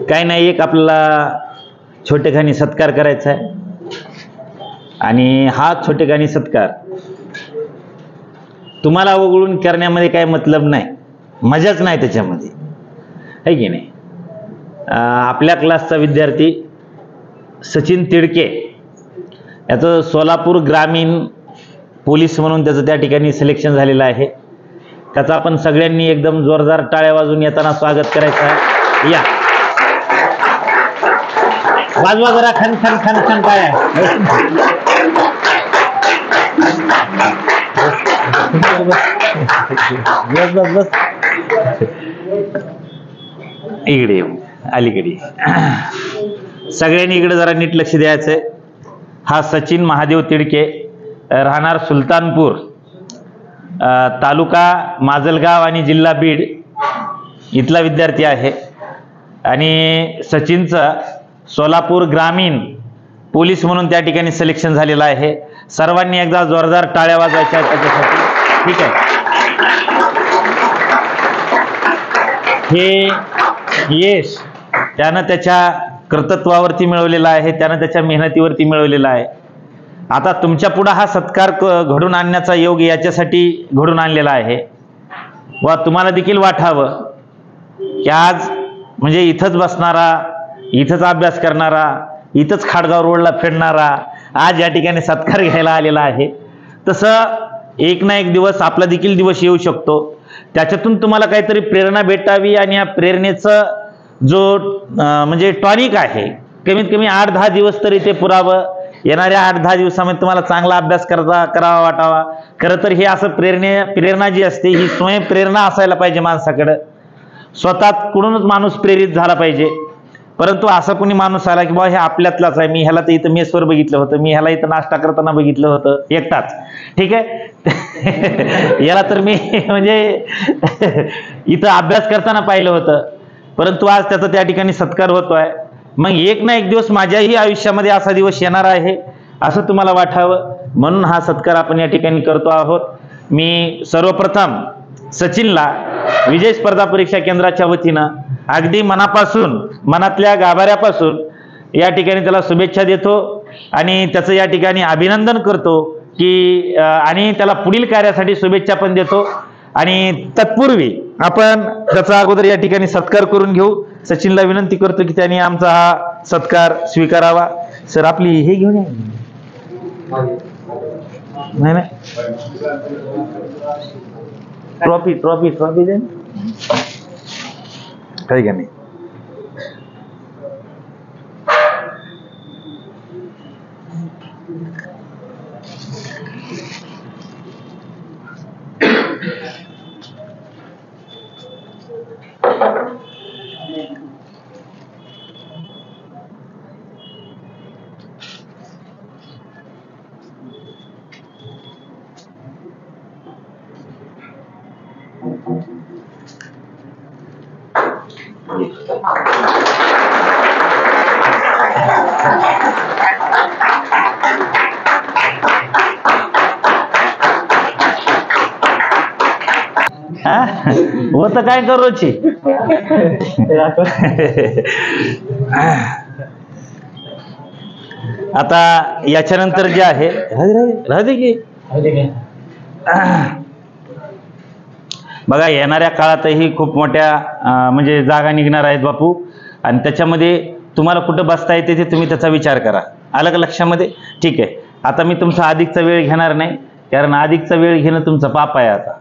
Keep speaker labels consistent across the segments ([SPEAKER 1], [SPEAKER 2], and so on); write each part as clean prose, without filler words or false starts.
[SPEAKER 1] काही नाही, एक आपल्याला छोटेखानी सत्कार करायचा आहे आणि हा छोटेखानी सत्कार तुम्हाला वगळून करण्यामध्ये काही मतलब नाही, मजाच नाही त्याच्यामध्ये, है की नाही. आपल्या क्लासचा विद्यार्थी सचिन तिडके याचं सोलापूर ग्रामीण पोलीस म्हणून त्याचं त्या ठिकाणी सिलेक्शन झालेलं आहे. त्याचं आपण सगळ्यांनी एकदम जोरदार टाळ्या वाजवून येताना स्वागत करायचं आहे. या वाजवा जरा, खन खन खन खन काय बस बस बस इकडे अलीकडे सगळ्यांनी इकडे जरा नीट लक्ष द्यायचंय. हा सचिन महादेव तिडके, राहणार सुलतानपूर, तालुका माजलगाव आणि जिल्हा बीड इथला विद्यार्थी आहे. आणि सचिनचं सोलापूर ग्रामीण पोलीस म्हणून त्या ठिकाणी सिलेक्शन झालेलं आहे. सर्वांनी एकदा जोरदार टाळ्या वाजवायच्या आहेत त्याच्यासाठी. ठीक आहे. हे यश त्यानं त्याच्या कर्तृत्वावरती मिळवलेलं आहे, त्यानं त्याच्या मेहनतीवरती मिळवलेलं आहे. आता तुमच्या पुढे हा सत्कार घडून आणण्याचा योग याच्यासाठी घडून आणलेला आहे व तुम्हाला देखील वाटावं की आज म्हणजे इथंच बसणारा, इथंच अभ्यास करणारा, इथंच खाडगाव रोडला फिरणारा आज या ठिकाणी सत्कार घ्यायला आलेला आहे. तसं एक ना एक दिवस आपला देखील दिवस येऊ शकतो. त्याच्यातून तुम्हाला काहीतरी प्रेरणा भेटावी आणि या प्रेरणेचं जो म्हणजे टॉनिक आहे, कमीत कमी 8-10 दिवस तरी ते पुरावं. येणाऱ्या 8-10 दिवसामध्ये तुम्हाला चांगला अभ्यास करावा वाटावा. खरं तर हे असं प्रेरणा जी असते ही स्वयंप्रेरणा असायला पाहिजे माणसाकडं. स्वतःकडूनच माणूस प्रेरित झाला पाहिजे. परंतु असा कोणी माणूस आला की बाबा हे आपल्यातलाच आहे, मी ह्याला तर इथं मेसवर बघितलं होतं, मी ह्याला इथं नाश्ता करताना बघितलं होतं एकटाच, ठीक आहे, याला तर मी म्हणजे इथं अभ्यास करताना पाहिलं होतं, परंतु आज त्याचा त्या ठिकाणी सत्कार होतोय. मग एक ना एक दिवस माझ्याही आयुष्यामध्ये असा दिवस येणार आहे असं तुम्हाला वाटावं म्हणून हा सत्कार आपण या ठिकाणी करतो आहोत. मी सर्वप्रथम सचिनला विजय स्पर्धा परीक्षा केंद्राच्या वतीनं अगदी मनापासून, मनातल्या गाभाऱ्यापासून या ठिकाणी त्याला शुभेच्छा देतो आणि त्याचं या ठिकाणी अभिनंदन करतो की आणि त्याला पुढील कार्यासाठी शुभेच्छा पण देतो. आणि तत्पूर्वी आपण त्याचा अगोदर या ठिकाणी सत्कार करून घेऊ. सचिनला विनंती करतो की त्यांनी आमचा हा सत्कार स्वीकारावा. सर आपली हे घेऊन या. नाही नाही, ट्रॉफी दे काही का नाही. वो तर काय करूची. आता याच्यानंतर जे आहे राहते की बघा, येणाऱ्या काळातही खूप मोठ्या म्हणजे जागा निघणार आहेत बापू, आणि त्याच्यामध्ये तुम्हाला कुठं बसता येते ते तुम्ही त्याचा विचार करा. आलं का लक्षामध्ये? ठीक आहे. आता मी तुमचा अधिकचा वेळ घेणार नाही, कारण अधिकचा वेळ घेणं तुमचं पाप आहे. आता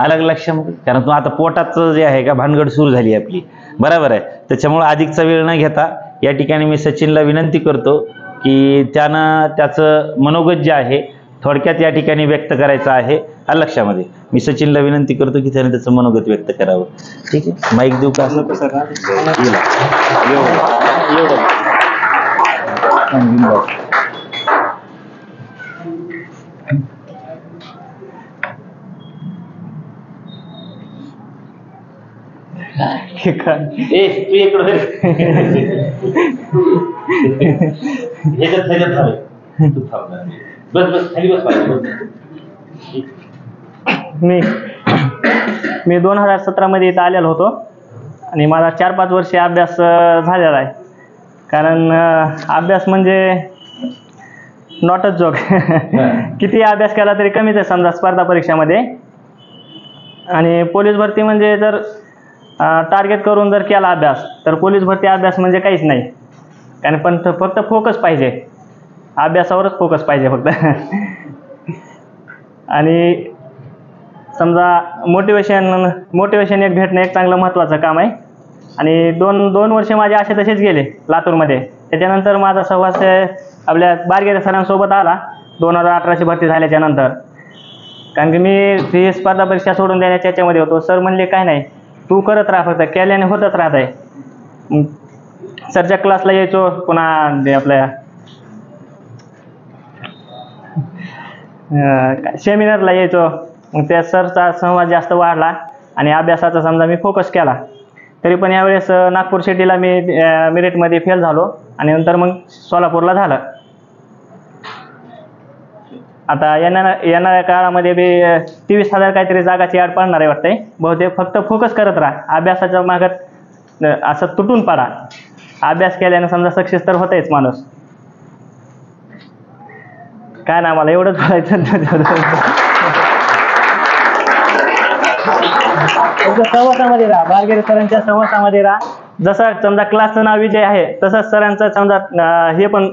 [SPEAKER 1] आलं का लक्षामध्ये? कारण तो आता पोटाचं जे आहे का भानगड सुरू झाली आपली, बरोबर आहे. त्याच्यामुळे अधिकचा वेळ न घेता या ठिकाणी मी सचिनला विनंती करतो की त्यानं त्याचं मनोगत जे आहे थोडक्यात या ठिकाणी व्यक्त करायचं आहे. आलं लक्षामध्ये? मी सचिनला विनंती करतो की त्याने त्याचं मनोगत व्यक्त करावं. ठीक आहे, माईक देऊ का?
[SPEAKER 2] मी 2017 मध्ये इथं आलेलो होतो आणि माझा 4-5 वर्षे अभ्यास झालेला आहे. कारण अभ्यास म्हणजे नॉट अ जोक. किती अभ्यास केला तरी कमीच आहे समजा स्पर्धा परीक्षामध्ये. आणि पोलीस भरती म्हणजे जर टार्गेट करून जर केला अभ्यास तर पोलीस भरती अभ्यास म्हणजे काहीच नाही. कारण पण फक्त फोकस पाहिजे, अभ्यासावरच फोकस पाहिजे फक्त. आणि समजा मोटिवेशन एक भेटणं एक चांगलं महत्त्वाचं काम आहे. आणि दोन वर्षे माझे असे तसेच गेले लातूरमध्ये. त्याच्यानंतर माझा सहवास आपल्या बारगेरे सरांसोबत आला 2018ची भरती झाल्याच्या नंतर. कारण की मी ही स्पर्धा परीक्षा सोडून देण्याच्या याच्यामध्ये होतो. सर म्हणले काय नाही, तू करत राहा, फक्त केल्याने होतच राहत आहे. सरच्या क्लासला यायचो, पुन्हा आपल्या सेमिनारला यायचो. मग त्या सरचा संवाद जास्त वाढला आणि अभ्यासाचा समजा मी फोकस केला. तरी पण यावेळेस नागपूर सिटीला मी मेरिटमध्ये फेल झालो आणि नंतर मग सोलापूरला झालं. आता येणाऱ्या काळामध्ये बी 23,000 काहीतरी जागाची ॲड पडणार आहे वाटतंय बहुतेक. फक्त फोकस करत राहा, अभ्यासाच्या मागत असं तुटून पडा. अभ्यास केल्यानं समजा सक्सेस तर होतंयच माणूस. काय ना, मला एवढंच बोलायचं. सहवासामध्ये राहा, बारगेरे सरांच्या सहवासामध्ये राहा. जसं समजा क्लासचं नाव विजय आहे तसंच सरांचं समजा हे पण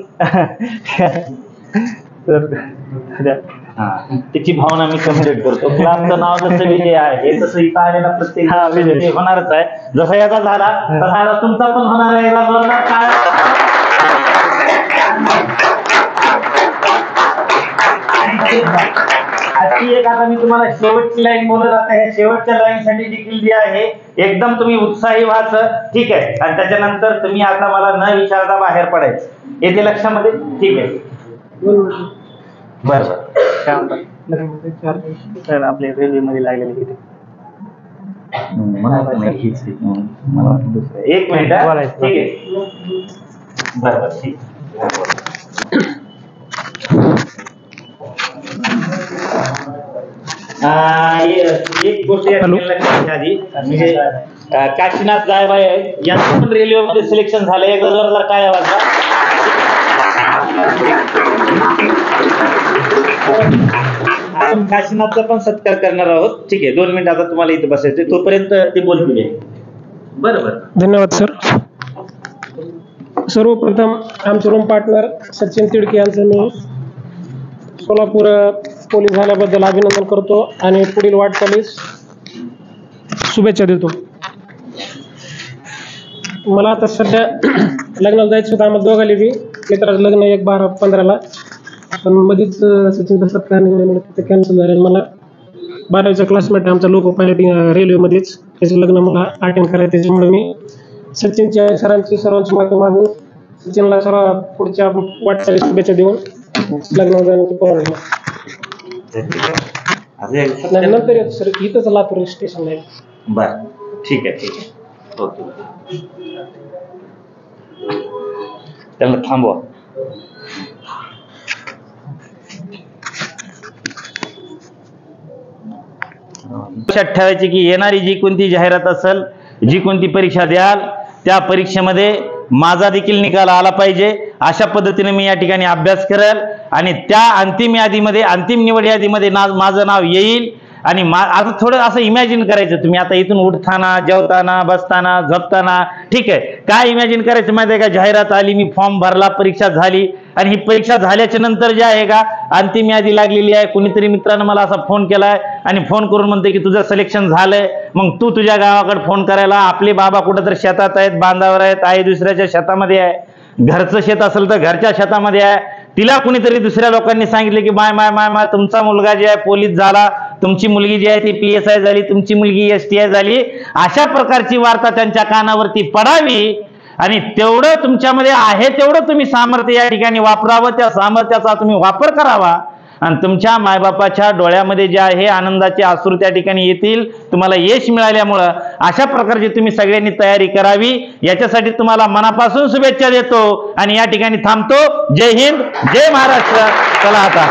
[SPEAKER 1] त्याची भावना मी कम्प्लीट करतो. क्लासचं नाव जसं विजय आहे तसं इथं आलेला प्रत्येक विजय होणारच आहे. जसा याचा झाला तसा तुमचा पण होणार आहे. आजची एक आता मी तुम्हाला शेवटची लाईन बोलत आता ह्या शेवटच्या लाईनसाठी देखील जी आहे एकदम तुम्ही उत्साही व्हायचं, ठीक आहे. आणि त्याच्यानंतर तुम्ही आता मला न विचारता बाहेर पडायचं. येते लक्षामध्ये? ठीक आहे. बरं
[SPEAKER 2] आपल्या रेल्वेमध्ये लागलेले किती
[SPEAKER 1] एक मिनिट, ठीक आहे. बरोबर, ठीक. एक गोष्ट आधी म्हणजे काशीनाथ जायबाई यांचं पण रेल्वेमध्ये सिलेक्शन झालंय. जर काय आवाज आपण काशीनाथचा पण सत्कार करणार आहोत. ठीक आहे, 2 मिनिट आता तुम्हाला इथे बसायचं, तोपर्यंत ते बोलतील. बरोबर,
[SPEAKER 3] धन्यवाद सर. सर्वप्रथम आमचे रूम पार्टनर सचिन तिडके यांचं मी सोलापूर पोलीस झाल्याबद्दल अभिनंदन करतो आणि पुढील वाटचालीस शुभेच्छा देतो. मला आता सध्या लग्नाला जायचं होतं. आम्हाला दोघांनी बी मित्राचं लग्न 1/12-15ला, पण मध्येच सचिन सत्कार तिथं कॅन्सल झालं. मला 12वीचा क्लासमेट आमचा लोको पायलट रेल्वेमध्येच, त्याचं लग्न मला अटेंड करायचं. त्याच्यामुळे मी सचिनच्या सरांची सर्वांची मागणी मागून सचिनला सर्व पुढच्या वाटचाली शुभेच्छा देऊन लग्नाला जाण्याची परवानगी. नंतर येतो सर, इथंच लातूर स्टेशन आहे.
[SPEAKER 1] बरं, ठीक आहे, ठीक आहे, ओके. त्यांना थांबवा. लक्षात ठेवायची की येणारी जी कोणती जाहिरात असेल, जी कोणती परीक्षा द्याल, त्या परीक्षेमध्ये माझा देखील निकाल आला पाहिजे. अशा पद्धतीने मी या ठिकाणी अभ्यास करेल आणि त्या अंतिम यादीमध्ये, अंतिम निवड यादीमध्ये माझं नाव येईल. आणि आता थोडं असं इमॅजिन करायचं तुम्ही. आता इथून उठताना, जेवताना, बसताना, झोपताना, ठीक आहे, काय इमॅजिन करायचं माहिती आहे का? जाहिरात आली, मी फॉर्म भरला, परीक्षा झाली आणि ही परीक्षा झाल्याच्या नंतर जे आहे का अंतिम यादी लागलेली आहे. कुणीतरी मित्रानं मला असा फोन केलाय आणि फोन करून म्हणते की तुझं सिलेक्शन झालंय. मग तू तुझ्या गावाकडे फोन करायला, आपले बाबा कुठंतरी शेतात आहेत, बांधावर आहेत, आई दुसऱ्याच्या शेतामध्ये आहे, घरचं शेत असेल तर घरच्या शेतामध्ये आहे. तिला कुणीतरी दुसऱ्या लोकांनी सांगितले की माय माय माय माय तुमचा मुलगा जे आहे पोलीस झाला, तुमची मुलगी जी आहे ती PSI झाली, तुमची मुलगी STI झाली. अशा प्रकारची वार्ता त्यांच्या कानावरती पडावी आणि तेवढं तुमच्यामध्ये आहे तेवढं तुम्ही सामर्थ्य या ठिकाणी वापरावं. त्या सामर्थ्याचा तुम्ही वापर करावा आणि तुमच्या मायबापाच्या डोळ्यामध्ये जे आहे आनंदाचे अश्रू त्या ठिकाणी येतील. तुम्हाला यश मिळाल्यामुळं अशा प्रकारची तुम्ही सगळ्यांनी तयारी करावी. याच्यासाठी तुम्हाला मनापासून शुभेच्छा देतो आणि या ठिकाणी थांबतो. जय हिंद, जय महाराष्ट्र. चला आता